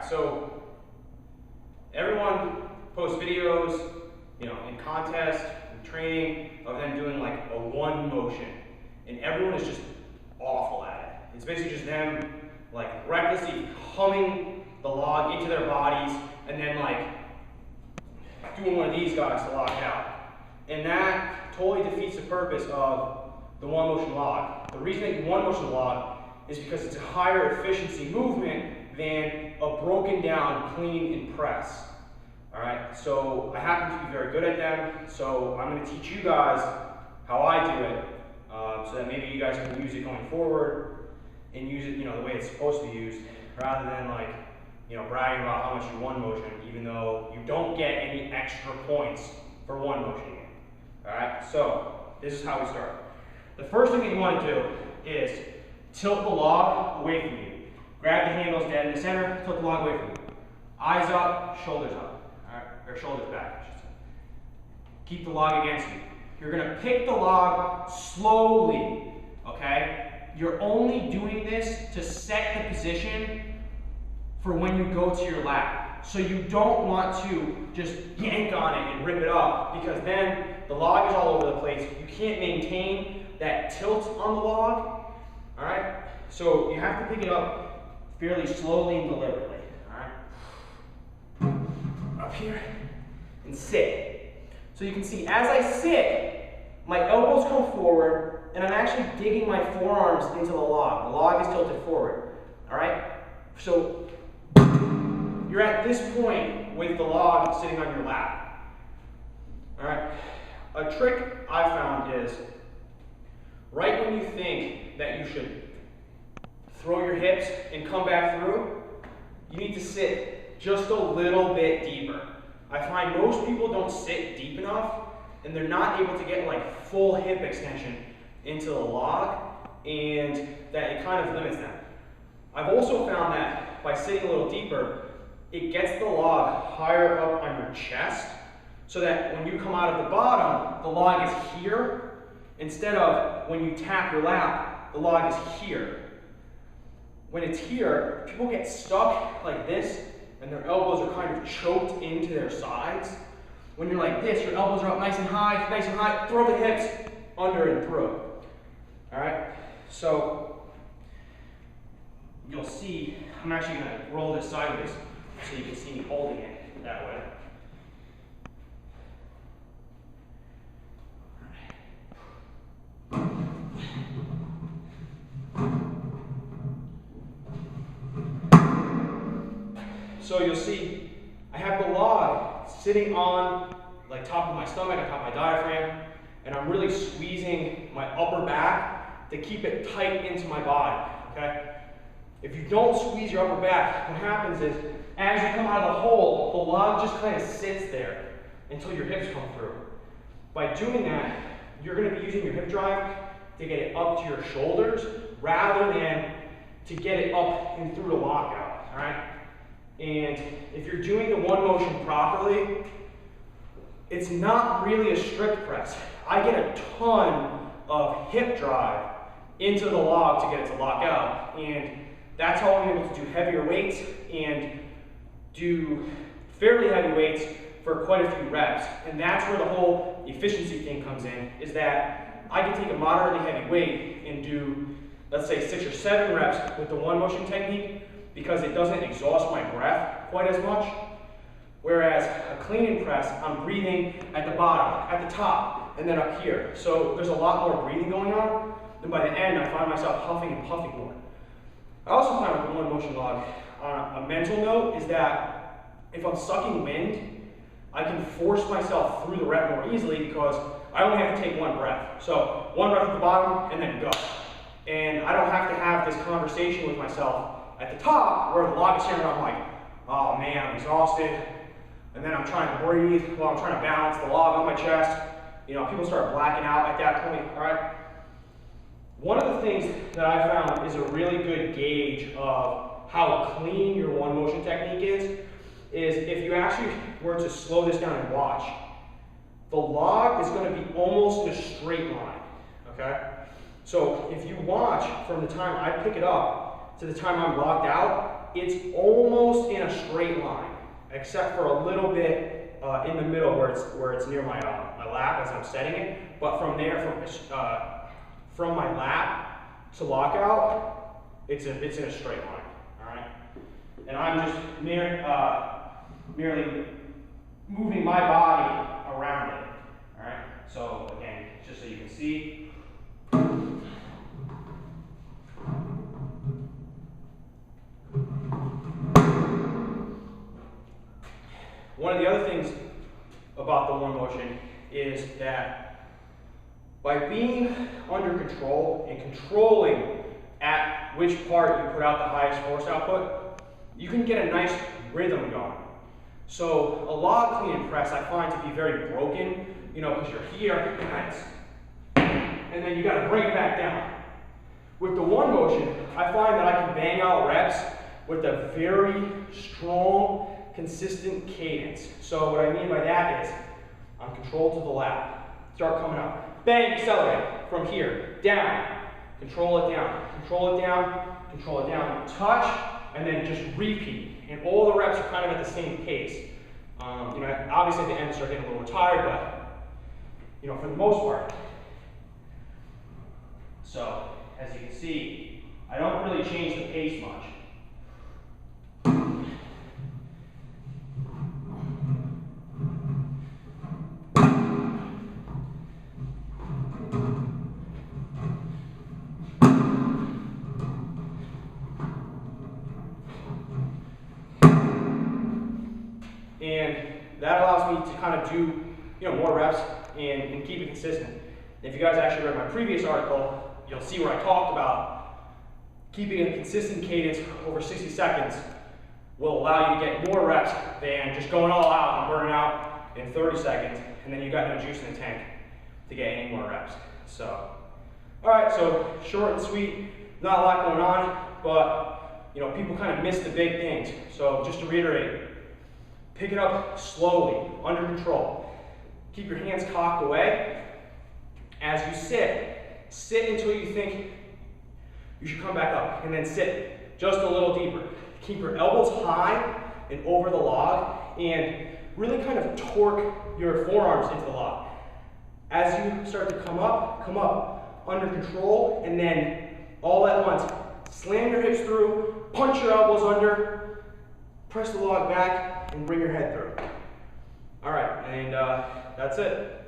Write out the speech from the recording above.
so everyone posts videos, you know, in contest, in training, of them doing like a one motion. And everyone is just awful at it. It's basically just them like recklessly humming the log into their bodies and then like doing one of these guys to lock out. And that totally defeats the purpose of the one motion log. The reason that you one motion log is because it's a higher efficiency movement than a broken down clean and press. All right, so I happen to be very good at them, so I'm going to teach you guys how I do it, so that maybe you guys can use it going forward and use it, you know, the way it's supposed to be used, rather than like, you know, bragging about how much you one motion, even though you don't get any extra points for one motioning it. All right, so this is how we start. The first thing that you want to do is tilt the log away from you. Grab the handles dead in the center, tilt the log away from you. Eyes up, shoulders up, all right, or shoulders back, I should say. Keep the log against you. You're going to pick the log slowly, okay? You're only doing this to set the position for when you go to your lap. So you don't want to just yank on it and rip it up, because then the log is all over the place. You can't maintain that tilt on the log, all right? So you have to pick it up fairly slowly and deliberately, all right? Up here and sit. So you can see as I sit, my elbows come forward and I'm actually digging my forearms into the log. The log is tilted forward, all right? So you're at this point with the log sitting on your lap, all right? A trick I found is right when you think that you should throw your hips and come back through, you need to sit just a little bit deeper. I find most people don't sit deep enough and they're not able to get like full hip extension into the log, and that it kind of limits them. I've also found that by sitting a little deeper, it gets the log higher up on your chest, so that when you come out of the bottom, the log is here, instead of when you tap your lap, the log is here. When it's here, people get stuck like this, and their elbows are kind of choked into their sides. When you're like this, your elbows are up nice and high, throw the hips under and through. All right, so you'll see, I'm actually gonna roll this sideways so you can see me holding it that way. So you'll see I have the log sitting on like top of my stomach, on top of my diaphragm, and I'm really squeezing my upper back to keep it tight into my body, okay? If you don't squeeze your upper back, what happens is as you come out of the hole, the log just kind of sits there until your hips come through. By doing that, you're going to be using your hip drive to get it up to your shoulders rather than to get it up and through the lockout, all right? And if you're doing the one motion properly, it's not really a strict press. I get a ton of hip drive into the log to get it to lock out, and that's how I'm able to do heavier weights and do fairly heavy weights for quite a few reps. And that's where the whole efficiency thing comes in, is that I can take a moderately heavy weight and do, let's say, 6 or 7 reps with the one motion technique, because it doesn't exhaust my breath quite as much. Whereas a clean and press, I'm breathing at the bottom, at the top, and then up here. So there's a lot more breathing going on, and by the end I find myself huffing and puffing more. I also find with the one motion log, on a mental note, is that if I'm sucking wind, I can force myself through the rep more easily because I only have to take one breath. So one breath at the bottom and then go. And I don't have to have this conversation with myself at the top where the log is here and I'm like, oh man, I'm exhausted. And then I'm trying to breathe while I'm trying to balance the log on my chest. You know, people start blacking out at that point, all right? One of the things that I found is a really good gauge of how clean your one motion technique is if you actually were to slow this down and watch, the log is going to be almost in a straight line, okay? So if you watch from the time I pick it up to the time I'm locked out, it's almost in a straight line, except for a little bit in the middle where it's near my lap as I'm setting it. But from there, from my lap to lockout, it's in a straight line. All right, and I'm just merely moving my body around it. All right. So again, just so you can see. One of the other things about the one motion is that by being under control and controlling at which part you put out the highest force output, you can get a nice rhythm going. So a log clean and press I find to be very broken, you know, because you're here and then you got to bring it back down. With the one motion, I find that I can bang out reps with a very strong, consistent cadence. So what I mean by that is, I'm controlled to the lap, start coming up, bang, accelerate, from here, down, control it down, control it down, control it down, touch, and then just repeat. And all the reps are kind of at the same pace. You know, obviously at the end I start getting a little tired, but, you know, for the most part. So, as you can see, I don't really change the pace much. And that allows me to kind of do, you know, more reps and keep it consistent. If you guys actually read my previous article, you'll see where I talked about keeping a consistent cadence over 60 seconds will allow you to get more reps than just going all out and burning out in 30 seconds, and then you got no juice in the tank to get any more reps. So, all right, so short and sweet, not a lot going on, but you know, people kind of miss the big things. So just to reiterate, pick it up slowly, under control. Keep your hands cocked away. As you sit until you think you should come back up, and then sit just a little deeper. Keep your elbows high and over the log, and really kind of torque your forearms into the log. As you start to come up, under control, and then all at once, slam your hips through, punch your elbows under, press the log back, and bring your head through. All right, and that's it.